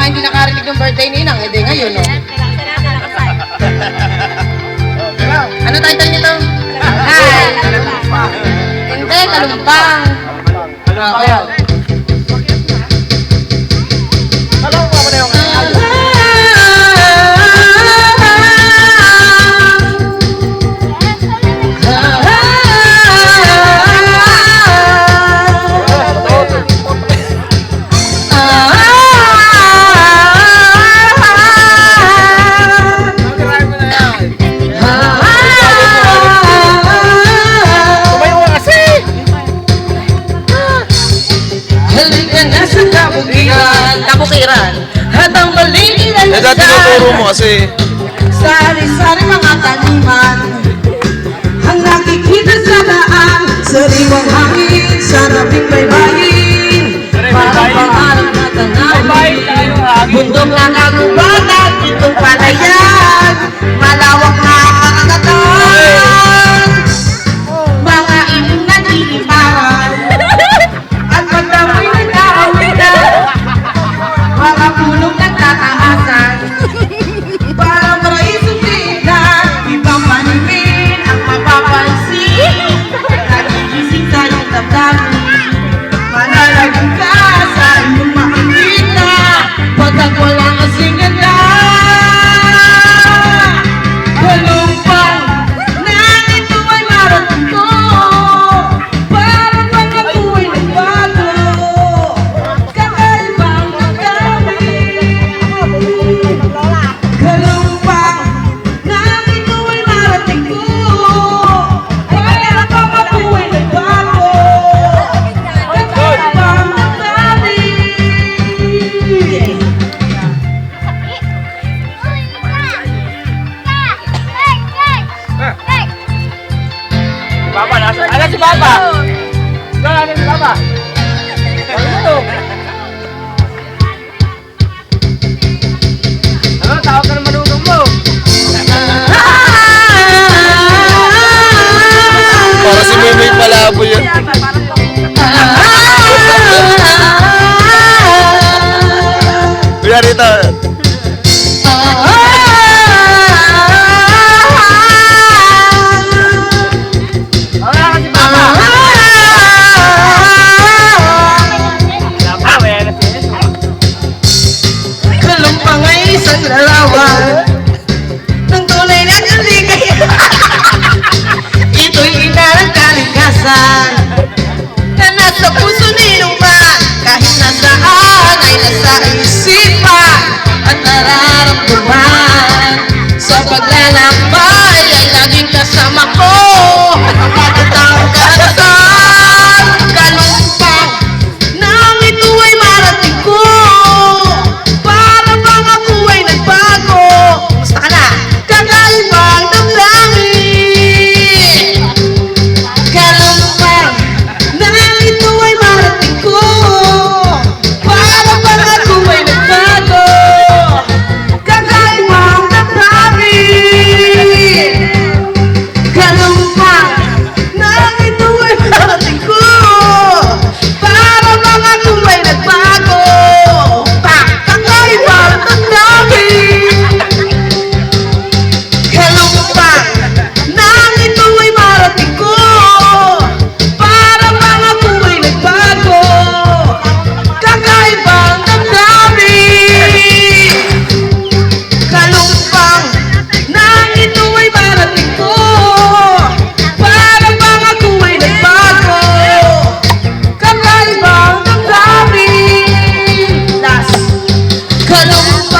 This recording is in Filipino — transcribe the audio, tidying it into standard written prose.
hindi nakarinig ng birthday ni Inang, edi ngayon, no? Ano title nito? Hi! Hindi, talumpang. Kaya. Halika na sa kabukiran at ang balikin Eh, dati tinuturo mo kasi. sari-sari mga taniman ang nakikita sa daan, sariwang hangin, saraping baybayin, parang pangarap na tanawin, bundok na kagubatan, itong palayan, malawak na karagatan, mga inyong nag-iiparan, at pagdamoy nag-aawitan, mga pulong nagtataasan, parang paraisong tingnan, ibang paningin ang mapapansin, nagigising sa iyong damdamin, manalagin ka sa iyong makikita, pagkat walang kasing ganda. Walumpang na ito ay marating ko, parang pagkat buhay nagbago, kakaibang nagdamit. Galumpang na ito ay marating ko, parang pagkat buhay nagbago, kakaibang nagdamit. Papa, nasa? Ano si Papa? Ano si Papa? Ano? Ano? Tawag ka ng manunong mo. Para si Mimay Palabo yun. Kuya Rita. Wala ka si Papa. Papa, wala si Jesus. Galumpang ay isang larawan ng tunay na kaligaya. Ito'y ina ng kalikasan na nasa puso ninuman, kahit nasaan ay nasa isipan at nararamdaman. Sa paglalakbay ay laging kasama ko ang pagkataong karanasan. Galumpang nang ito ay marating ko, para bang ako ay nagbago. Kumusta ka na? Kakaibang damdamin. Galumpang nang ito ay marating ko, para bang ako ay nagbago. Kakaibang damdamin. Galumpang nang ito ay marating ko, para bang ako ay nagbago. Kakaibang damdamin. Galumpang nang ito ay marating ko, para bang ako ay nagbago. Kakaibang damdamin. Galumpang nang ito ay marating ko, para bang ako ay nagbago. Kakaibang damdamin. Last. Galumpang